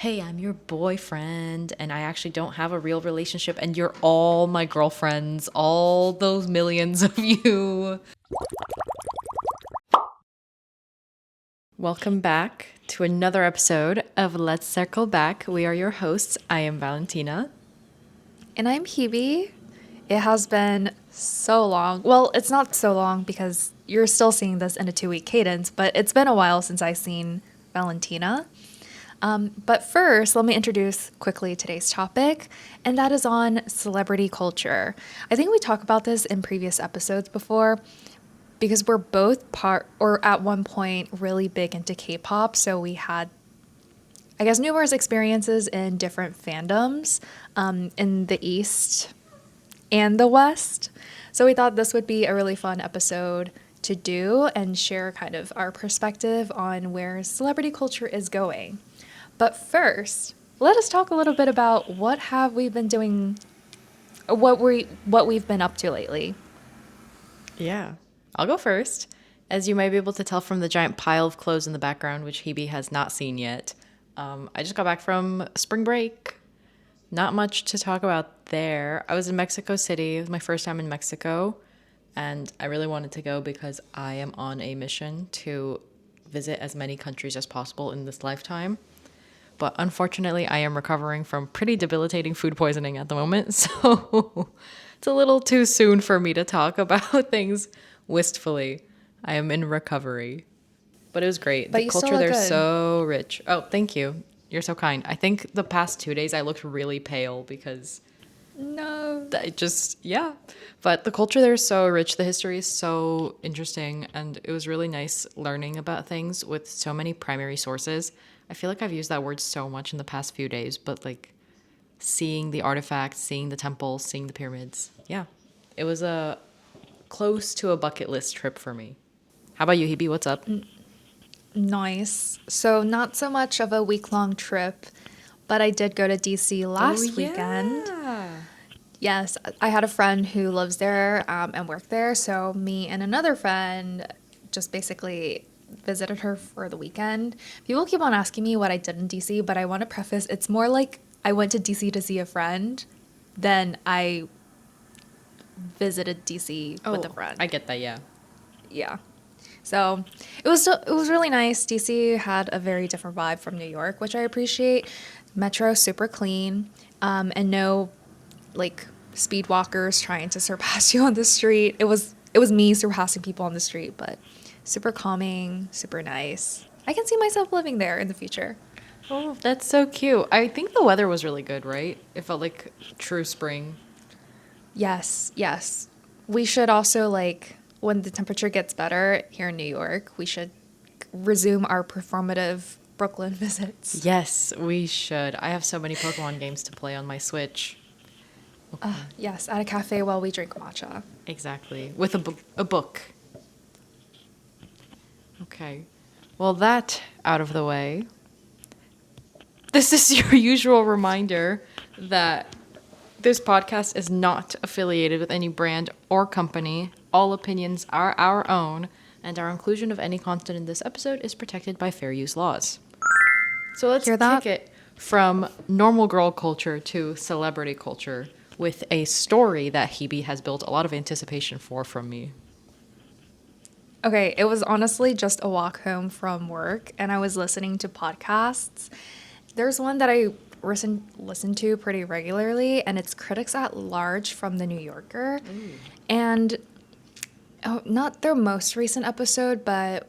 hey, I'm your boyfriend and I actually don't have a real relationship and you're all my girlfriends, all those millions of you. Welcome back to another episode of Let's Circle Back. We are your hosts. I am Valentina. And I'm Hebe. It has been so long. Well, it's not so long because you're still seeing this in a 2-week cadence, but it's been a while since I've seen Valentina. But first, let me introduce quickly today's topic, and that is on celebrity culture. I think we talked about this in previous episodes before because we're both at one point really big into K-pop, so we had, I guess, numerous experiences in different fandoms in the East and the West. So we thought this would be a really fun episode to do and share kind of our perspective on where celebrity culture is going. But first, let us talk a little bit about what have we been doing, what we've been up to lately. Yeah, I'll go first. As you might be able to tell from the giant pile of clothes in the background, which Hebe has not seen yet, I just got back from spring break. Not much to talk about there. I was in Mexico City. It was my first time in Mexico, and I really wanted to go because I am on a mission to visit as many countries as possible in this lifetime. But unfortunately, I am recovering from pretty debilitating food poisoning at the moment, so it's a little too soon for me to talk about things wistfully. I am in recovery. But it was great. But the you still culture look there's good. so rich. Oh, thank you. You're so kind. I think the past 2 days I looked really pale because No. yeah. But the culture there is so rich. The history is so interesting. And it was really nice learning about things with so many primary sources. I feel like I've used that word so much in the past few days, but like seeing the artifacts, seeing the temples, seeing the pyramids. Yeah. It was a close to a bucket list trip for me. How about you, Hebe? What's up? Nice. So not so much of a week-long trip, but I did go to DC last weekend. Yes, I had a friend who lives there and worked there, so me and another friend just basically visited her for the weekend. People keep on asking me what I did in DC, but I want to preface it's more like I went to DC to see a friend than I visited DC with a friend. I get that, yeah. Yeah. So it was really nice. DC had a very different vibe from New York, which I appreciate. Metro super clean, and no like speed walkers trying to surpass you on the street. It was me surpassing people on the street, but super calming, super nice. I can see myself living there in the future. Oh, that's so cute. I think the weather was really good, right? It felt like true spring. Yes, yes. We should also when the temperature gets better here in New York, we should resume our performative Brooklyn visits. Yes, we should. I have so many Pokemon games to play on my Switch. Yes, at a cafe while we drink matcha. Exactly. With a book. Okay. Well, that out of the way. This is your usual reminder that this podcast is not affiliated with any brand or company. All opinions are our own, and our inclusion of any content in this episode is protected by fair use laws. So let's Hear that? kick it from normal girl culture to celebrity culture with a story that Hebe has built a lot of anticipation for from me. Okay, it was honestly just a walk home from work, and I was listening to podcasts. There's one that I listen to pretty regularly, and it's Critics at Large from The New Yorker. And not their most recent episode, but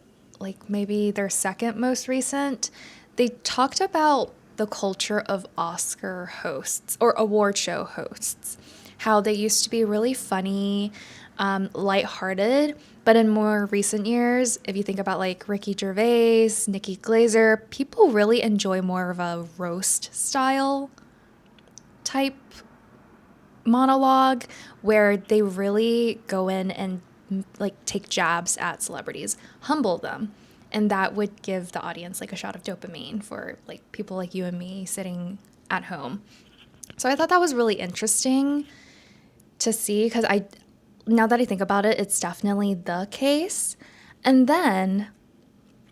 maybe their second most recent, they talked about the culture of Oscar hosts or award show hosts, how they used to be really funny, lighthearted, but in more recent years, if you think about Ricky Gervais, Nikki Glaser, people really enjoy more of a roast style type monologue where they really go in and take jabs at celebrities, humble them. And that would give the audience a shot of dopamine for people like you and me sitting at home. So I thought that was really interesting to see because now that I think about it, it's definitely the case. And then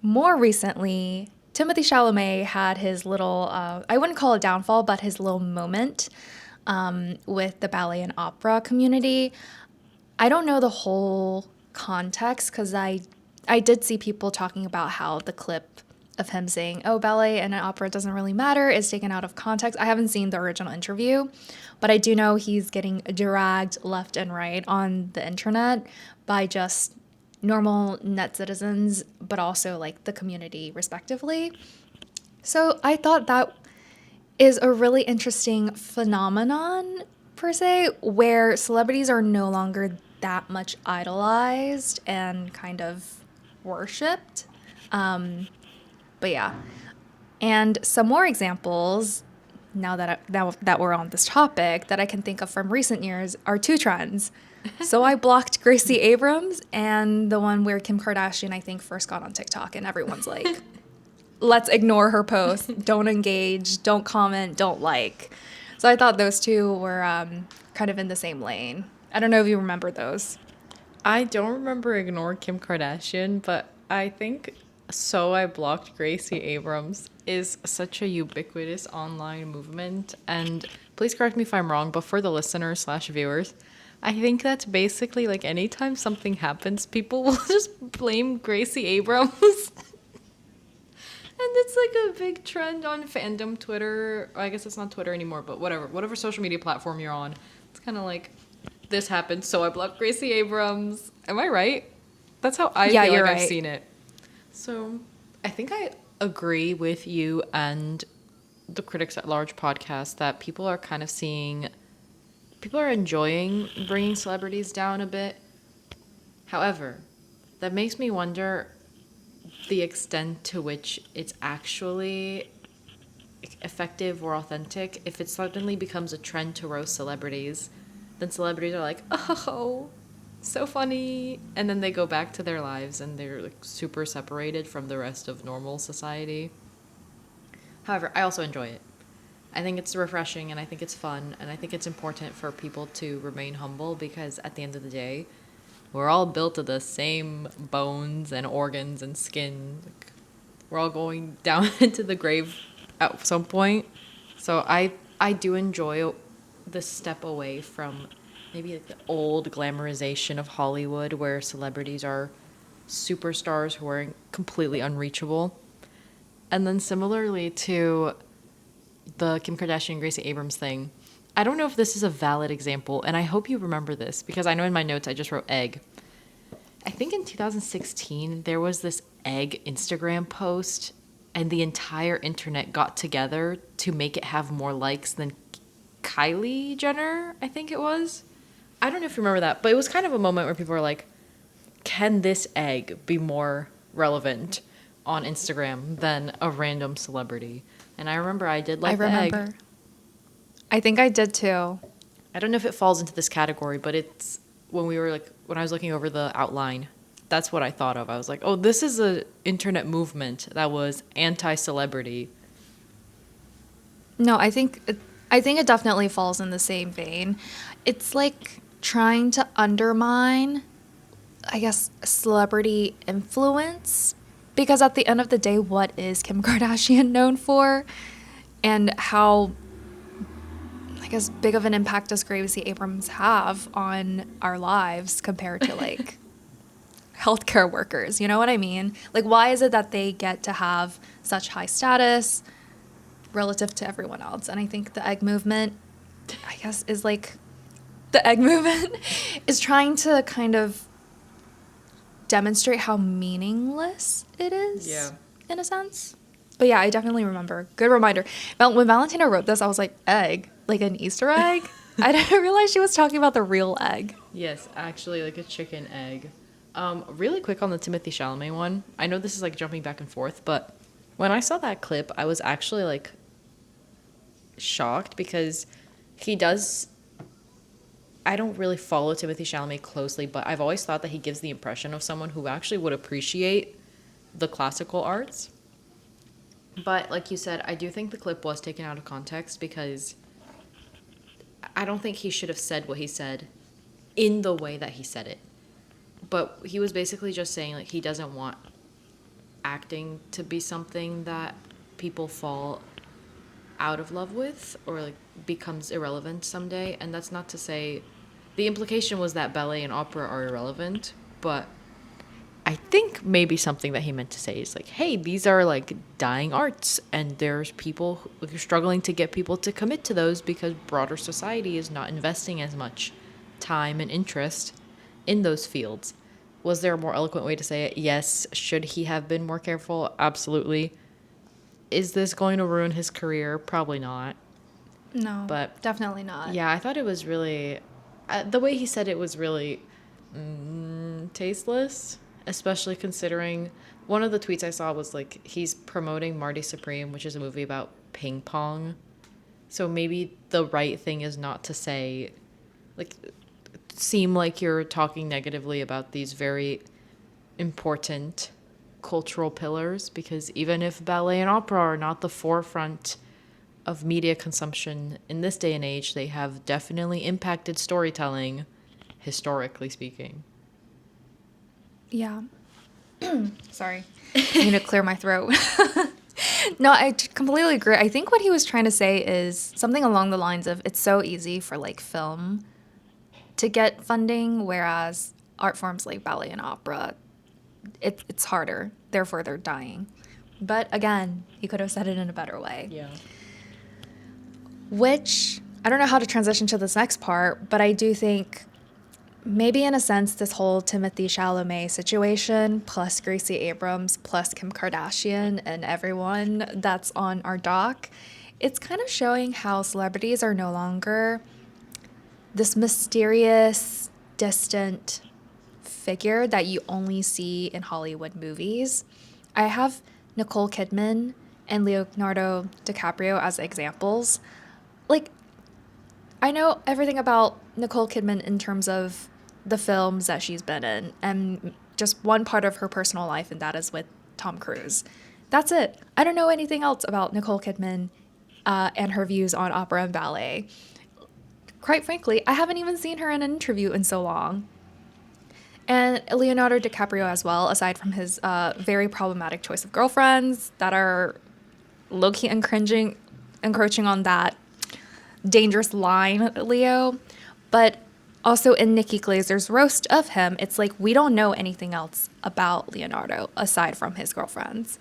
more recently, Timothy Chalamet had his little, I wouldn't call it downfall, but his little moment with the ballet and opera community. I don't know the whole context because I did see people talking about how the clip of him saying, oh, ballet and an opera doesn't really matter is taken out of context. I haven't seen the original interview, but I do know he's getting dragged left and right on the internet by just normal net citizens, but also like the community respectively. So I thought that is a really interesting phenomenon per se, where celebrities are no longer that much idolized and kind of worshipped. But yeah, and some more examples now that we're on this topic that I can think of from recent years are two trends. So I blocked Gracie Abrams and the one where Kim Kardashian, I think, first got on TikTok and everyone's like, let's ignore her post, don't engage, don't comment, don't like. So I thought those two were kind of in the same lane. I don't know if you remember those. I don't remember ignore Kim Kardashian, but I think So I Blocked Gracie Abrams is such a ubiquitous online movement. And please correct me if I'm wrong, but for the listeners / viewers, I think that's basically like anytime something happens, people will just blame Gracie Abrams. And it's like a big trend on fandom Twitter. I guess it's not Twitter anymore, but whatever social media platform you're on. It's kind of like, this happened, so I blocked Gracie Abrams. Am I right? That's how I feel like I've seen it. So I think I agree with you and the Critics at Large podcast that people are enjoying bringing celebrities down a bit. However, that makes me wonder the extent to which it's actually effective or authentic. If it suddenly becomes a trend to roast celebrities, then celebrities are like, oh, so funny, and then they go back to their lives and they're like super separated from the rest of normal society. However, I also enjoy it. I think it's refreshing and I think it's fun and I think it's important for people to remain humble because at the end of the day, we're all built of the same bones and organs and skin. Like, we're all going down into the grave at some point. So I do enjoy this step away from maybe like the old glamorization of Hollywood where celebrities are superstars who are completely unreachable. And then similarly to the Kim Kardashian and Gracie Abrams thing, I don't know if this is a valid example, and I hope you remember this because I know in my notes I just wrote egg. I think in 2016 there was this egg Instagram post and the entire internet got together to make it have more likes than Kylie Jenner, I think it was. I don't know if you remember that, but it was kind of a moment where people were like, can this egg be more relevant on Instagram than a random celebrity? And I remember I did like the egg. I think I did too. I don't know if it falls into this category, but it's when I was looking over the outline, that's what I thought of. I was like, oh, this is an internet movement that was anti-celebrity. No, I think it definitely falls in the same vein. It's like trying to undermine, I guess, celebrity influence. Because at the end of the day, what is Kim Kardashian known for? And how, I guess, big of an impact does Gracie Abrams have on our lives compared to, like, healthcare workers? You know what I mean? Like, why is it that they get to have such high status relative to everyone else? And I think the egg movement, I guess, is like, the egg movement is trying to kind of demonstrate how meaningless it is, in a sense. But yeah, I definitely remember. Good reminder. When Valentina wrote this, I was like, egg? Like an Easter egg? I didn't realize she was talking about the real egg. Yes, actually, like a chicken egg. Really quick on the Timothy Chalamet one. I know this is like jumping back and forth, but when I saw that clip, I was actually like shocked because he does... I don't really follow Timothy Chalamet closely, but I've always thought that he gives the impression of someone who actually would appreciate the classical arts. But like you said, I do think the clip was taken out of context because I don't think he should have said what he said in the way that he said it. But he was basically just saying like he doesn't want acting to be something that people fall out of love with or like becomes irrelevant someday. And that's not to say the implication was that ballet and opera are irrelevant, but I think maybe something that he meant to say is like, hey, these are like dying arts, and there's people who are struggling to get people to commit to those because broader society is not investing as much time and interest in those fields. Was there a more eloquent way to say it? Yes. Should he have been more careful? Absolutely. Is this going to ruin his career? Probably not. No, But definitely not. yeah, I thought it was really, the way he said it was really tasteless, especially considering one of the tweets I saw was like he's promoting Marty Supreme, which is a movie about ping pong. So maybe the right thing is not to say, like, seem like you're talking negatively about these very important cultural pillars, because even if ballet and opera are not the forefront of media consumption in this day and age, they have definitely impacted storytelling, historically speaking. Yeah. Sorry. I need to clear my throat. No, completely agree. I think what he was trying to say is something along the lines of it's so easy for like film to get funding, whereas art forms like ballet and opera, it's harder. Therefore, they're dying. But again, he could have said it in a better way. Yeah. Which, I don't know how to transition to this next part, but I do think maybe in a sense this whole Timothy Chalamet situation, plus Gracie Abrams, plus Kim Kardashian, and everyone that's on our doc, it's kind of showing how celebrities are no longer this mysterious, distant figure that you only see in Hollywood movies. I have Nicole Kidman and Leonardo DiCaprio as examples. Like, I know everything about Nicole Kidman in terms of the films that she's been in and just one part of her personal life, and that is with Tom Cruise. That's it. I don't know anything else about Nicole Kidman and her views on opera and ballet. Quite frankly, I haven't even seen her in an interview in so long. And Leonardo DiCaprio as well, aside from his very problematic choice of girlfriends that are low-key encroaching on that dangerous line, Leo. But also in Nikki Glazer's roast of him, it's like we don't know anything else about Leonardo aside from his girlfriends.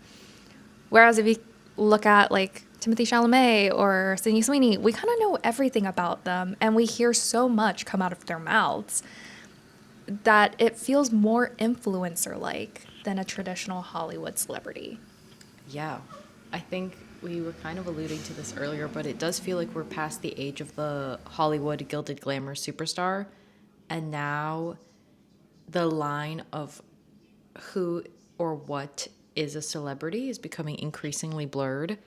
Whereas if you look at like Timothy Chalamet or Sydney Sweeney, we kind of know everything about them, and we hear so much come out of their mouths that it feels more influencer-like than a traditional Hollywood celebrity. Yeah. I think we were kind of alluding to this earlier, but it does feel like we're past the age of the Hollywood gilded glamour superstar. And now the line of who or what is a celebrity is becoming increasingly blurred.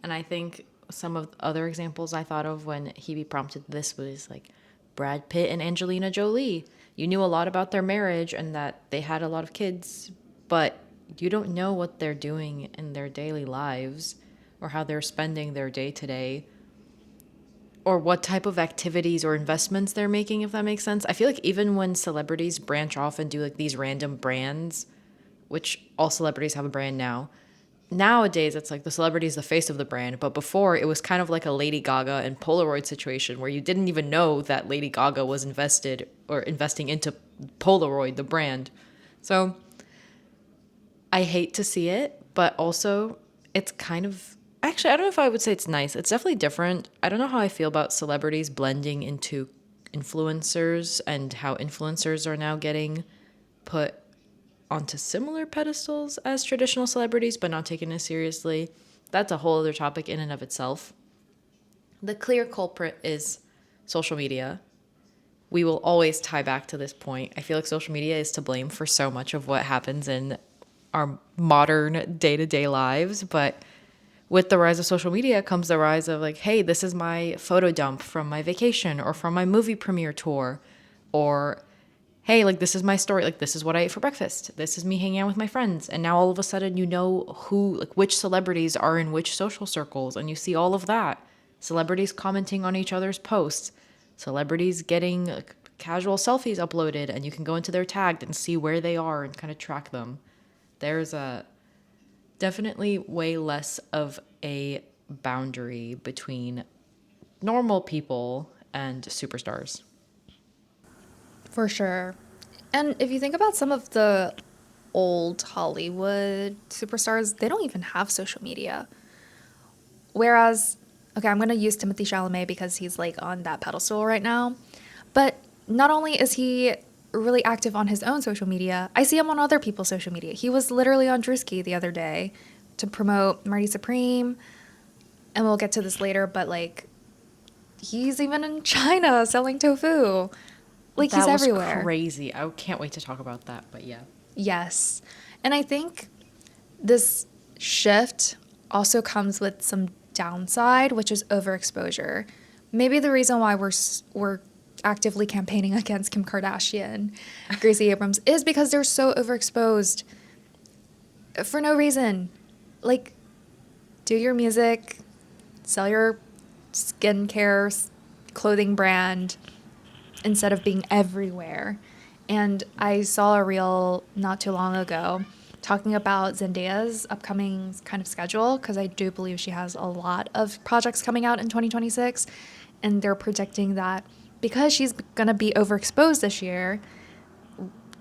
And I think some of the other examples I thought of when Hebe prompted this was like Brad Pitt and Angelina Jolie. You knew a lot about their marriage and that they had a lot of kids, but you don't know what they're doing in their daily lives or how they're spending their day to day or what type of activities or investments they're making, if that makes sense. I feel like even when celebrities branch off and do like these random brands, which all celebrities have a brand now, nowadays it's like the celebrity is the face of the brand, but before it was kind of like a Lady Gaga and Polaroid situation where you didn't even know that Lady Gaga was invested or investing into Polaroid, the brand. So I hate to see it, but also it's kind of, actually, I don't know if I would say it's nice. It's definitely different. I don't know how I feel about celebrities blending into influencers and how influencers are now getting put onto similar pedestals as traditional celebrities, but not taken as seriously. That's a whole other topic in and of itself. The clear culprit is social media. We will always tie back to this point. I feel like social media is to blame for so much of what happens in our modern day-to-day lives, but with the rise of social media comes the rise of like, hey, this is my photo dump from my vacation or from my movie premiere tour, or hey, like this is my story, like this is what I ate for breakfast, this is me hanging out with my friends. And now all of a sudden you know who, like which celebrities are in which social circles, and you see all of that. Celebrities commenting on each other's posts, celebrities getting like, casual selfies uploaded, and you can go into their tagged and see where they are and kind of track them. There's a Definitely way less of a boundary between normal people and superstars. For sure. And if you think about some of the old Hollywood superstars, they don't even have social media. Whereas, okay, I'm going to use Timothy Chalamet because he's like on that pedestal right now. But not only is he really active on his own social media, I see him on other people's social media. He was literally on Drewski the other day to promote Marty Supreme, and we'll get to this later, but like he's even in China selling tofu. Like he's That was everywhere. crazy. I can't wait to talk about that, but yeah. Yes. And I think this shift also comes with some downside, which is overexposure. Maybe the reason why we're actively campaigning against Kim Kardashian, Gracie Abrams, is because they're so overexposed for no reason. Like, do your music, sell your skincare, clothing brand, instead of being everywhere. And I saw a reel not too long ago talking about Zendaya's upcoming kind of schedule, because I do believe she has a lot of projects coming out in 2026. And they're predicting that because she's going to be overexposed this year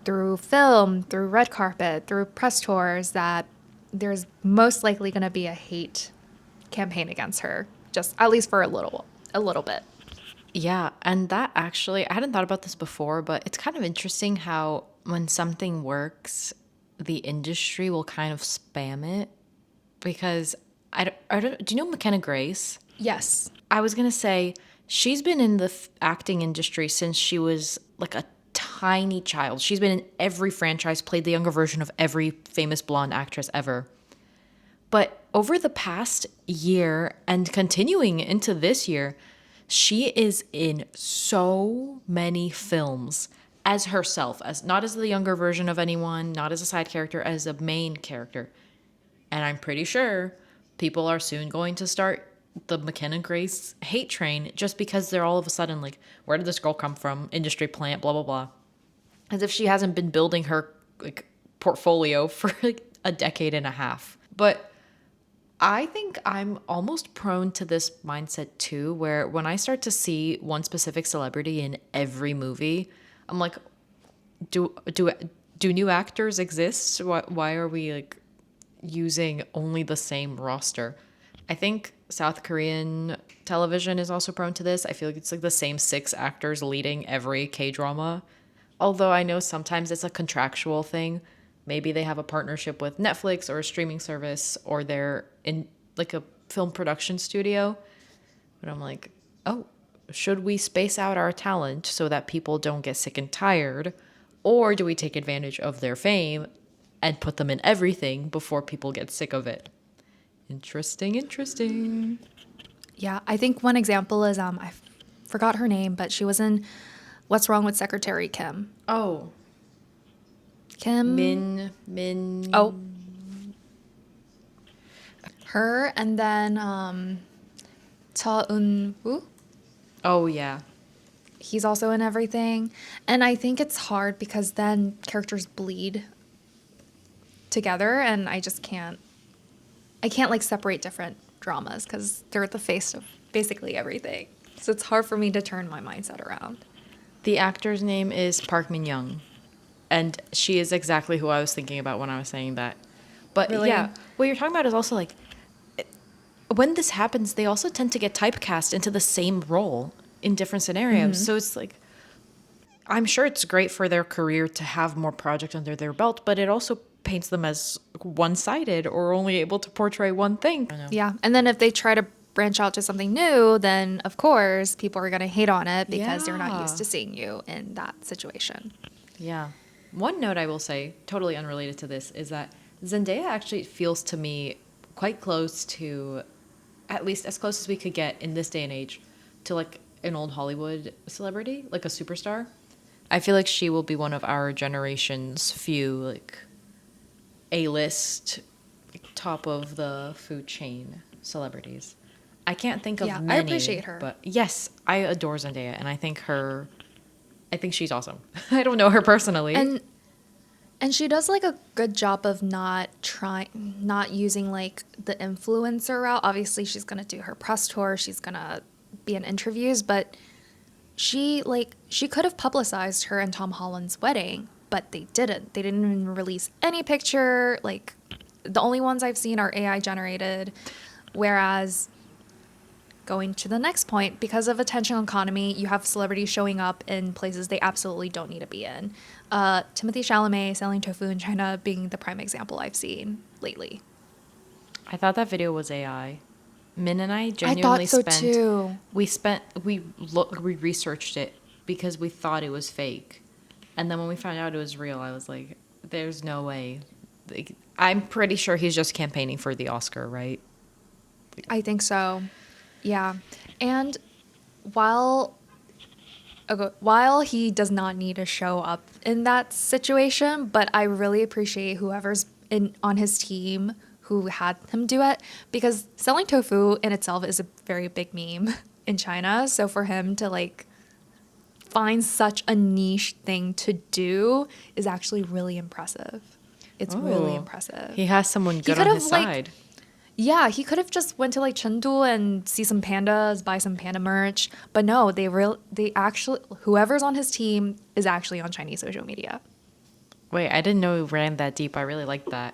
through film, through red carpet, through press tours, that there's most likely going to be a hate campaign against her, just at least for a little bit. Yeah, and that actually, I hadn't thought about this before, but it's kind of interesting how when something works, the industry will kind of spam it. Because I don't, do you know McKenna Grace? Yes. I was going to say, she's been in the acting industry since she was like a tiny child. She's been in every franchise, played the younger version of every famous blonde actress ever. But over the past year and continuing into this year, she is in so many films as herself, as not as the younger version of anyone, not as a side character, as a main character. And I'm pretty sure people are soon going to start the McKenna Grace hate train just because they're all of a sudden like, where did this girl come from? Industry plant, blah, blah, blah. As if she hasn't been building her like portfolio for like a decade and a half. But I think I'm almost prone to this mindset too, where when I start to see one specific celebrity in every movie, I'm like, do new actors exist? Why are we like using only the same roster? I think South Korean television is also prone to this. I feel like it's like the same 6 actors leading every K-drama. Although I know sometimes it's a contractual thing. Maybe they have a partnership with Netflix or a streaming service, or they're in like a film production studio. But I'm like, oh, should we space out our talent so that people don't get sick and tired? Or do we take advantage of their fame and put them in everything before people get sick of it? Interesting. Yeah, I think one example is forgot her name, but she was in What's Wrong with Secretary Kim. Oh, Kim Min. Oh, her, and then Ta Eun Woo. Oh, yeah. He's also in everything, and I think it's hard because then characters bleed together, and I just can't. I can't like separate different dramas because they're at the face of basically everything. So it's hard for me to turn my mindset around. The actor's name is Park Min Young, and she is exactly who I was thinking about when I was saying that. But Really? yeah, what you're talking about is also like, when this happens, they also tend to get typecast into the same role in different scenarios. So it's like, I'm sure it's great for their career to have more projects under their belt, but it also paints them as one-sided or only able to portray one thing. Yeah, and then if they try to branch out to something new, then of course people are going to hate on it because they're not used to seeing you in that situation. Yeah. One note I will say, totally unrelated to this, is that Zendaya actually feels to me quite close to, at least as close as we could get in this day and age, to like an old Hollywood celebrity, like a superstar. I feel like she will be one of our generation's few like A-list, like, top of the food chain celebrities. I can't think of many. I appreciate her. But yes, I adore Zendaya, and I think she's awesome. I don't know her personally. And And she does like a good job of not using like the influencer route. Obviously, she's gonna do her press tour. She's gonna be in interviews, but she could have publicized her and Tom Holland's wedding, but they didn't. They didn't even release any picture. Like the only ones I've seen are AI generated, whereas going to the next point, because of attention economy, you have celebrities showing up in places they absolutely don't need to be in. Timothy Chalamet selling tofu in China being the prime example I've seen lately. I thought that video was AI. Min and I I genuinely thought so too. we researched it because we thought it was fake. And then when we found out it was real, I was like, there's no way. Like, I'm pretty sure he's just campaigning for the Oscar, right? I think so. Yeah. And while while he does not need to show up in that situation, but I really appreciate whoever's on his team who had him do it, because selling tofu in itself is a very big meme in China. So for him to like find such a niche thing to do is actually really impressive. It's really impressive. He has someone good on his side. Yeah, he could have just went to like Chengdu and see some pandas, buy some panda merch, but no, they actually whoever's on his team is actually on Chinese social media. Wait, I didn't know it ran that deep. I really like that.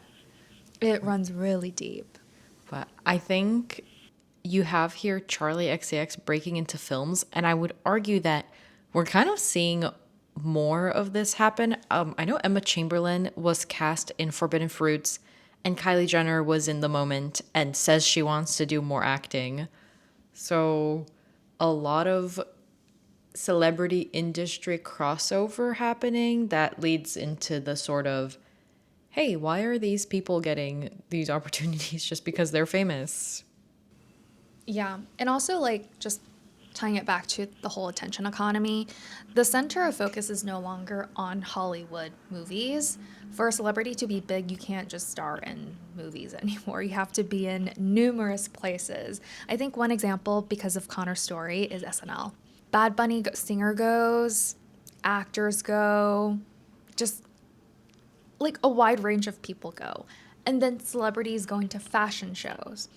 It runs really deep. But I think you have here Charlie XCX breaking into films, and I would argue that we're kind of seeing more of this happen. I know Emma Chamberlain was cast in Forbidden Fruits, and Kylie Jenner was in The Moment and says she wants to do more acting. So a lot of celebrity industry crossover happening that leads into the sort of, hey, why are these people getting these opportunities just because they're famous? Yeah, and also like just tying it back to the whole attention economy, the center of focus is no longer on Hollywood movies. For a celebrity to be big, you can't just star in movies anymore. You have to be in numerous places. I think one example, because of Connor's story, is SNL. Bad Bunny singer goes, actors go, just like a wide range of people go. And then celebrities going to fashion shows.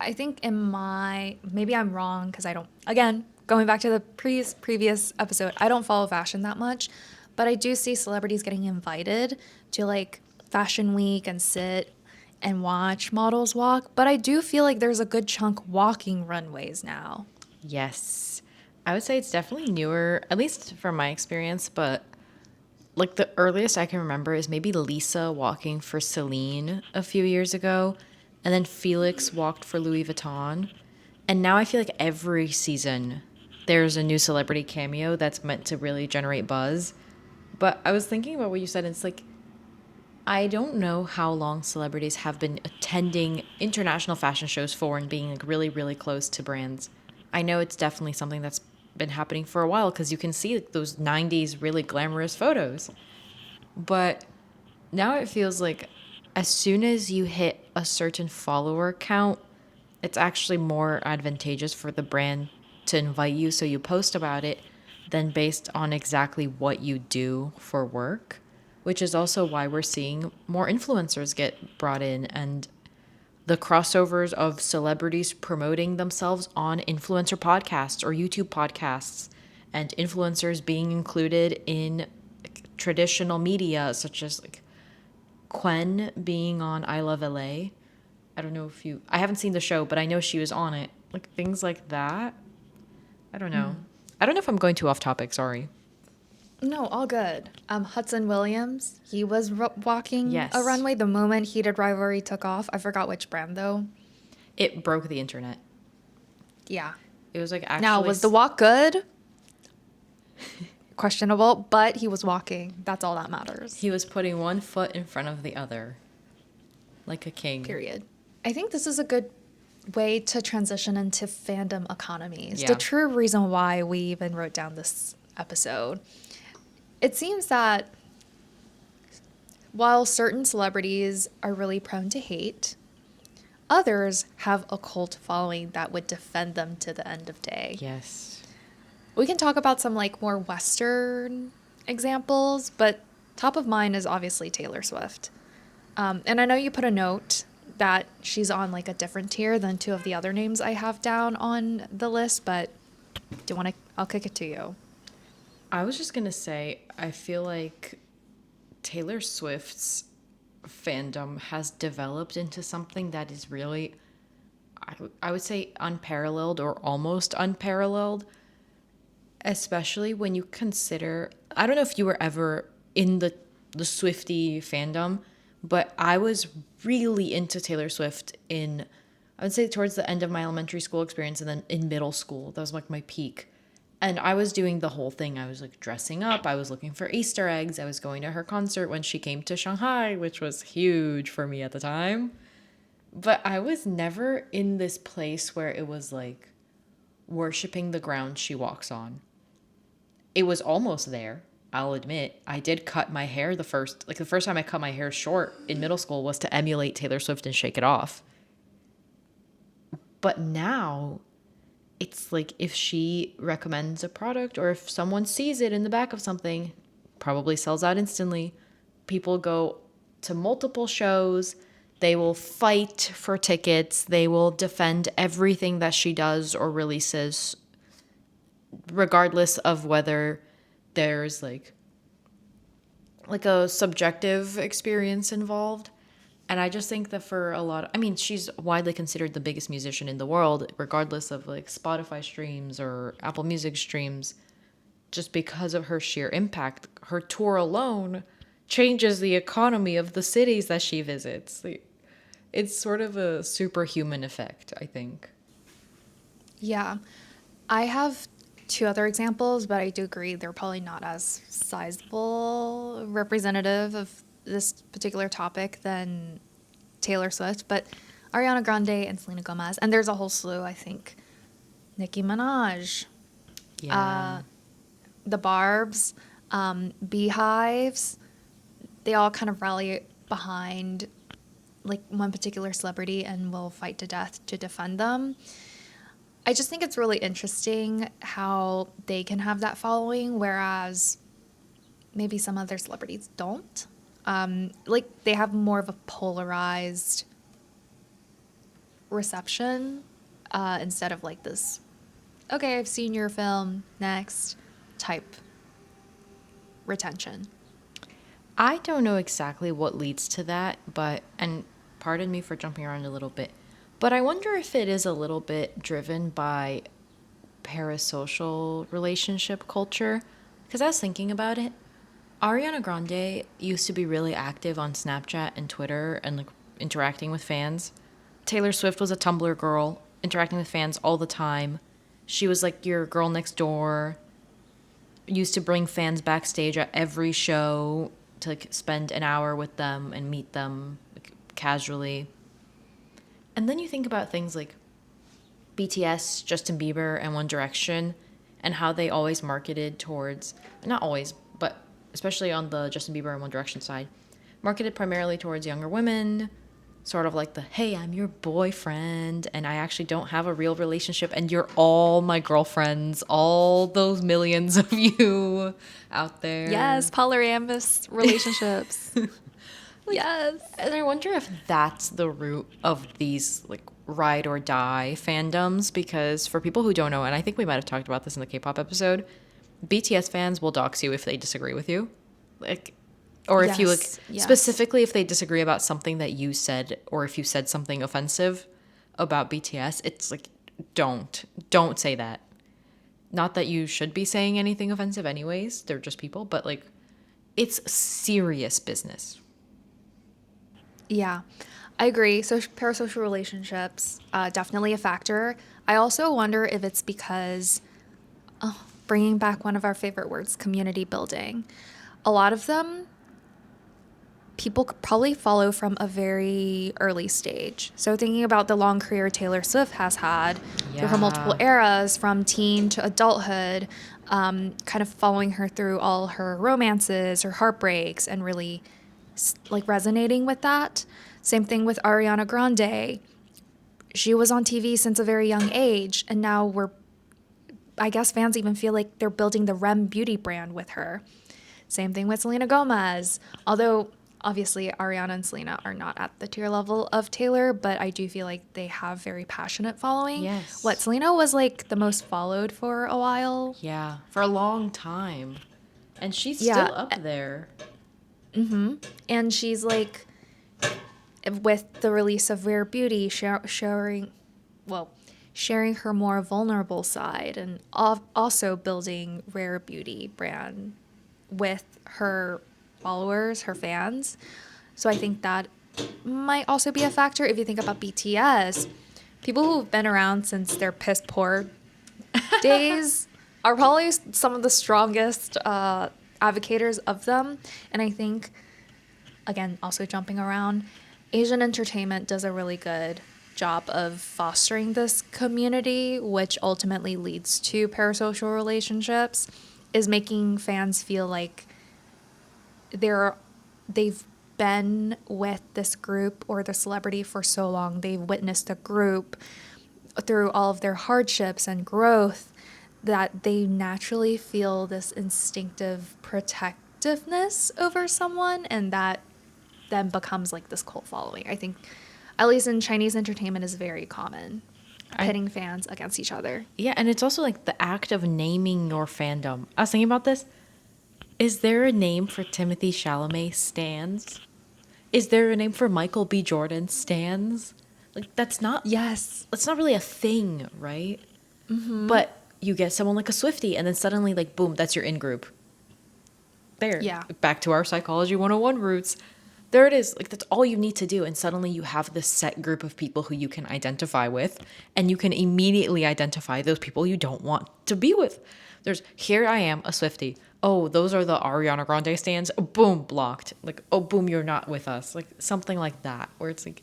I think maybe I'm wrong because I don't, again, going back to the previous episode, I don't follow fashion that much, but I do see celebrities getting invited to like Fashion Week and sit and watch models walk. But I do feel like there's a good chunk walking runways now. Yes. I would say it's definitely newer, at least from my experience, but like the earliest I can remember is maybe Lisa walking for Celine a few years ago, and then Felix walked for Louis Vuitton. And now I feel like every season there's a new celebrity cameo that's meant to really generate buzz. But I was thinking about what you said, and it's like, I don't know how long celebrities have been attending international fashion shows for and being like really, really close to brands. I know it's definitely something that's been happening for a while because you can see like, those 90s really glamorous photos. But now it feels like as soon as you hit a certain follower count, it's actually more advantageous for the brand to invite you so you post about it than based on exactly what you do for work, which is also why we're seeing more influencers get brought in and the crossovers of celebrities promoting themselves on influencer podcasts or YouTube podcasts, and influencers being included in traditional media such as like Quen being on I Love LA. I don't know if I haven't seen the show, but I know she was on it. Like things like that. I don't know. I don't know if I'm going too off topic. Sorry. No, all good. Hudson Williams, he was walking Yes. a runway the moment Heated Rivalry took off. I forgot which brand though. It broke the internet. Yeah. It was like actually. Now, was the walk good? Questionable, but he was walking. That's all that matters. He was putting one foot in front of the other. Like a king. Period. I think this is a good way to transition into fandom economies. Yeah. The true reason why we even wrote down this episode. It seems that while certain celebrities are really prone to hate, others have a cult following that would defend them to the end of day. Yes. We can talk about some like more Western examples, but top of mind is obviously Taylor Swift. And I know you put a note that she's on like a different tier than two of the other names I have down on the list, but do you want to? I'll kick it to you. I was just going to say, I feel like Taylor Swift's fandom has developed into something that is really, I would say, unparalleled or almost unparalleled, especially when you consider, I don't know if you were ever in the Swiftie fandom, but I was really into Taylor Swift in, I would say, towards the end of my elementary school experience, and then in middle school. That was like my peak. And I was doing the whole thing. I was like dressing up. I was looking for Easter eggs. I was going to her concert when she came to Shanghai, which was huge for me at the time. But I was never in this place where it was like worshiping the ground she walks on. It was almost there. I'll admit, I did cut my hair the first time I cut my hair short in middle school was to emulate Taylor Swift and shake it off. But now it's like if she recommends a product or if someone sees it in the back of something, probably sells out instantly. People go to multiple shows. They will fight for tickets. They will defend everything that she does or releases, regardless of whether there's like a subjective experience involved. And I just think that for a lot of, I mean, she's widely considered the biggest musician in the world, regardless of like Spotify streams or Apple Music streams, just because of her sheer impact. Her tour alone changes the economy of the cities that she visits. It's sort of a superhuman effect, I think. Yeah. I have two other examples, but I do agree they're probably not as sizable representative of this particular topic than Taylor Swift, but Ariana Grande and Selena Gomez. And there's a whole slew, I think. Nicki Minaj. Yeah. The Barbs, Beehives. They all kind of rally behind like one particular celebrity and will fight to death to defend them. I just think it's really interesting how they can have that following, whereas maybe some other celebrities don't. Like they have more of a polarized reception instead of like this, okay, I've seen your film, next type retention. I don't know exactly what leads to that, and pardon me for jumping around a little bit, but I wonder if it is a little bit driven by parasocial relationship culture. Because I was thinking about it. Ariana Grande used to be really active on Snapchat and Twitter and like interacting with fans. Taylor Swift was a Tumblr girl, interacting with fans all the time. She was like your girl next door. Used to bring fans backstage at every show to like spend an hour with them and meet them like, casually. And then you think about things like BTS, Justin Bieber, and One Direction, and how they always marketed towards, not always, but especially on the Justin Bieber and One Direction side, marketed primarily towards younger women, sort of like the, hey, I'm your boyfriend, and I actually don't have a real relationship, and you're all my girlfriends, all those millions of you out there. Yes, polyamorous relationships. Yes. And I wonder if that's the root of these like ride or die fandoms, because for people who don't know, and I think we might have talked about this in the K-pop episode, BTS fans will dox you if they disagree with you. Like, or if you like, specifically if they disagree about something that you said, or if you said something offensive about BTS, it's like, don't say that. Not that you should be saying anything offensive anyways, they're just people, but like, it's serious business. Yeah, I agree. So parasocial relationships, definitely a factor. I also wonder if it's because, bringing back one of our favorite words, community building. A lot of them, people could probably follow from a very early stage. So thinking about the long career Taylor Swift has had through her multiple eras, from teen to adulthood, kind of following her through all her romances, her heartbreaks, and really like resonating with that. Same thing with Ariana Grande. She was on TV since a very young age, and now I guess fans even feel like they're building the Rem beauty brand with her. Same thing with Selena Gomez. Although obviously Ariana and Selena are not at the tier level of Taylor, but I do feel like they have very passionate following. Yes. What, Selena was like the most followed for a while? Yeah, for a long time. And she's Yeah. still up there. And she's like, with the release of Rare Beauty, sharing her more vulnerable side and also building Rare Beauty brand with her followers, her fans. So I think that might also be a factor. If you think about BTS, people who've been around since their piss poor days are probably some of the strongest advocators of them. And I think, again, also jumping around, Asian entertainment does a really good job of fostering this community, which ultimately leads to parasocial relationships, is making fans feel like they've been with this group or the celebrity for so long. They've witnessed the group through all of their hardships and growth that they naturally feel this instinctive protectiveness over someone, and that then becomes like this cult following. I think, at least in Chinese entertainment, is very common, pitting fans against each other. Yeah, and it's also like the act of naming your fandom. I was thinking about this. Is there a name for Timothy Chalamet stans? Is there a name for Michael B. Jordan stans? Like, that's not really a thing, right? Mm-hmm. But you get someone like a Swiftie, and then suddenly, like, boom, that's your in-group. There. Yeah. Back to our Psychology 101 roots. There it is. Like, that's all you need to do. And suddenly you have this set group of people who you can identify with, and you can immediately identify those people you don't want to be with. Here I am, a Swiftie. Oh, those are the Ariana Grande stands. Boom, blocked. Like, oh, boom, you're not with us. Like, something like that, where it's like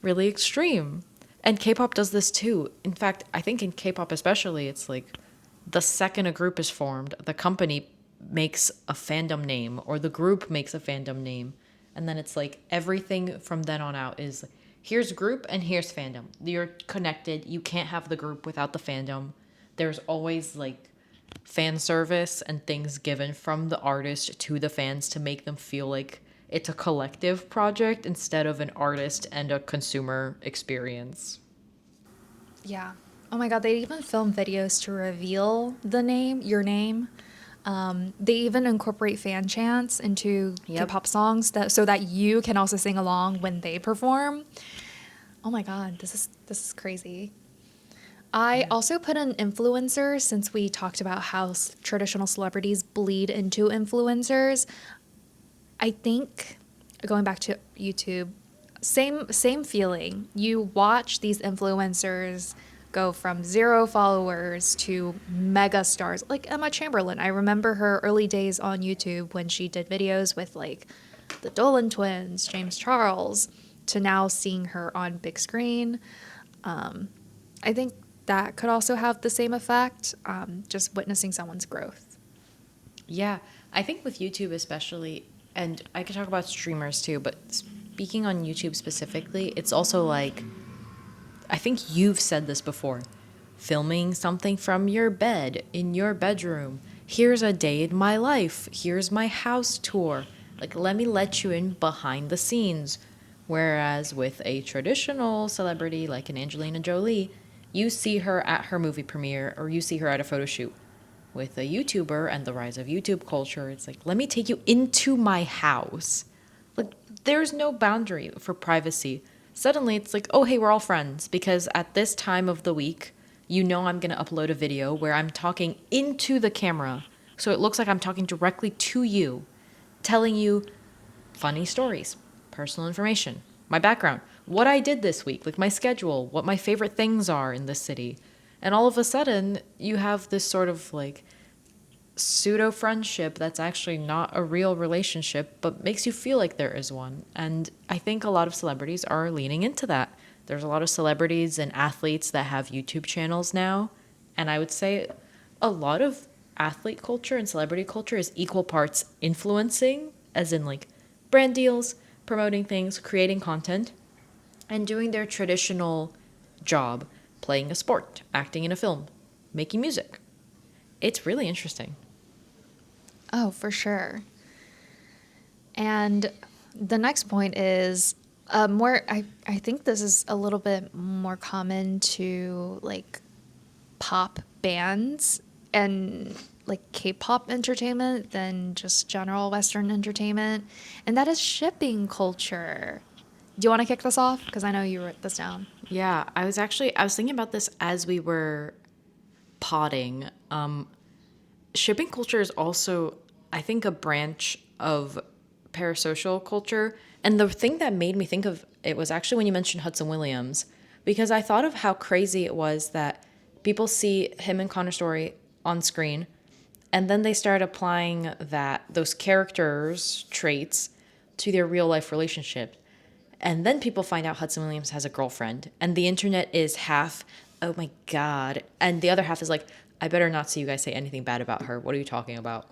really extreme. And K-pop does this too. In fact, I think in K-pop especially, it's like the second a group is formed, the company makes a fandom name, or the group makes a fandom name. And then it's like everything from then on out is here's group and here's fandom. You're connected. You can't have the group without the fandom. There's always like fan service and things given from the artist to the fans to make them feel like it's a collective project instead of an artist and a consumer experience. Yeah. Oh my God, they even film videos to reveal your name. They even incorporate fan chants into K-pop songs so that you can also sing along when they perform. Oh my God, this is crazy. I also put in influencers, since we talked about how traditional celebrities bleed into influencers. I think, going back to YouTube, same feeling. You watch these influencers go from 0 followers to mega stars, like Emma Chamberlain. I remember her early days on YouTube when she did videos with like the Dolan twins, James Charles, to now seeing her on big screen. I think that could also have the same effect, just witnessing someone's growth. Yeah, I think with YouTube especially, and I could talk about streamers too, but speaking on YouTube specifically, it's also like, I think you've said this before, filming something from your bed, in your bedroom. Here's a day in my life. Here's my house tour. Like, let me let you in behind the scenes. Whereas with a traditional celebrity like an Angelina Jolie, you see her at her movie premiere or you see her at a photo shoot. With a YouTuber and the rise of YouTube culture, it's like, let me take you into my house. Like, there's no boundary for privacy. Suddenly it's like, oh, hey, we're all friends, because at this time of the week, you know I'm going to upload a video where I'm talking into the camera. So it looks like I'm talking directly to you, telling you funny stories, personal information, my background, what I did this week, like my schedule, what my favorite things are in this city. And all of a sudden, you have this sort of like pseudo friendship that's actually not a real relationship, but makes you feel like there is one. And I think a lot of celebrities are leaning into that. There's a lot of celebrities and athletes that have YouTube channels now. And I would say a lot of athlete culture and celebrity culture is equal parts influencing, as in like brand deals, promoting things, creating content, and doing their traditional job, playing a sport, acting in a film, making music. It's really interesting. Oh, for sure. And the next point is I think this is a little bit more common to like pop bands and like K-pop entertainment than just general Western entertainment, and that is shipping culture. Do you want to kick this off? Because I know you wrote this down. Yeah, I was thinking about this as we were potting. Shipping culture is also, I think, a branch of parasocial culture. And the thing that made me think of it was actually when you mentioned Hudson Williams, because I thought of how crazy it was that people see him and Connor Story on screen, and then they start applying those characters' traits to their real life relationship. And then people find out Hudson Williams has a girlfriend, and the internet is half, oh my God. And the other half is like, I better not see you guys say anything bad about her. What are you talking about?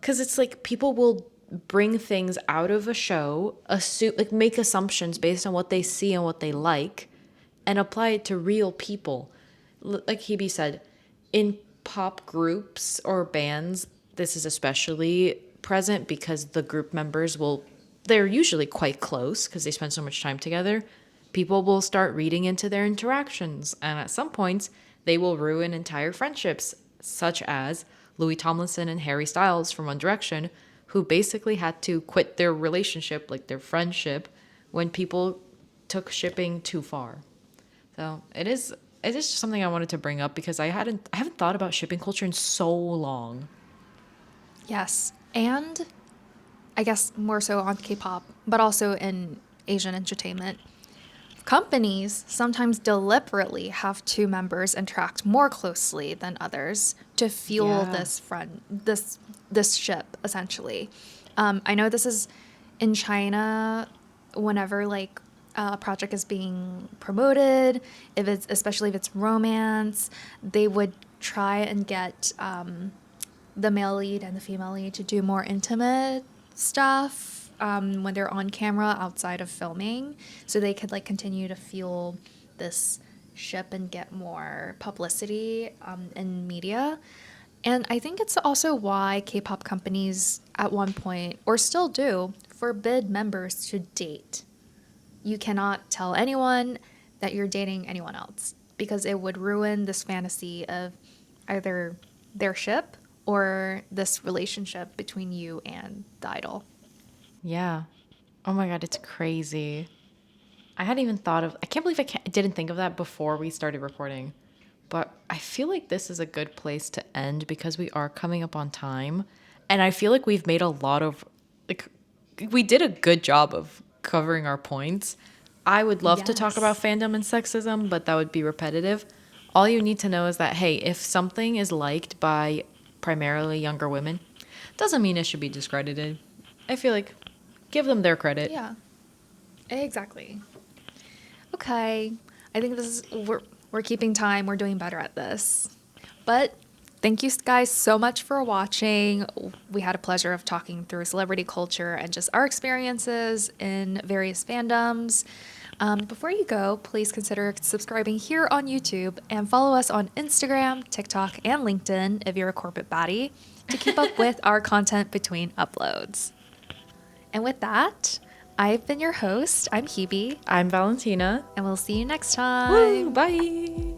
Because it's like people will bring things out of a show, make assumptions based on what they see and what they like, and apply it to real people. Like Hebe said, in pop groups or bands, this is especially present because the group members they're usually quite close because they spend so much time together. People will start reading into their interactions, and at some points, they will ruin entire friendships, such as Louis Tomlinson and Harry Styles from One Direction, who basically had to quit their relationship, like their friendship, when people took shipping too far. So it is just something I wanted to bring up because I haven't thought about shipping culture in so long. Yes. And I guess more so on K-pop, but also in Asian entertainment. Companies sometimes deliberately have two members interact more closely than others to fuel this ship essentially. I know this is in China. Whenever like a project is being promoted, especially if it's romance, they would try and get the male lead and the female lead to do more intimate stuff when they're on camera outside of filming, so they could like continue to fuel this ship and get more publicity in media. And I think it's also why K-pop companies at one point, or still do, forbid members to date. You cannot tell anyone that you're dating anyone else because it would ruin this fantasy of either their ship or this relationship between you and the idol. Yeah. Oh my God, it's crazy. I hadn't even I can't believe I didn't think of that before we started recording. But I feel like this is a good place to end because we are coming up on time. And I feel like we've made a lot of, like, we did a good job of covering our points. I would love to talk about fandom and sexism, but that would be repetitive. All you need to know is that, hey, if something is liked by primarily younger women, doesn't mean it should be discredited. I feel like give them their credit. Yeah, exactly. Okay, I think this is we're keeping time. We're doing better at this. But thank you guys so much for watching. We had a pleasure of talking through celebrity culture and just our experiences in various fandoms. Before you go, please consider subscribing here on YouTube and follow us on Instagram, TikTok, and LinkedIn if you're a corporate baddie to keep up with our content between uploads. And with that, I've been your host. I'm Hebe. I'm Valentina. And we'll see you next time. Woo, bye.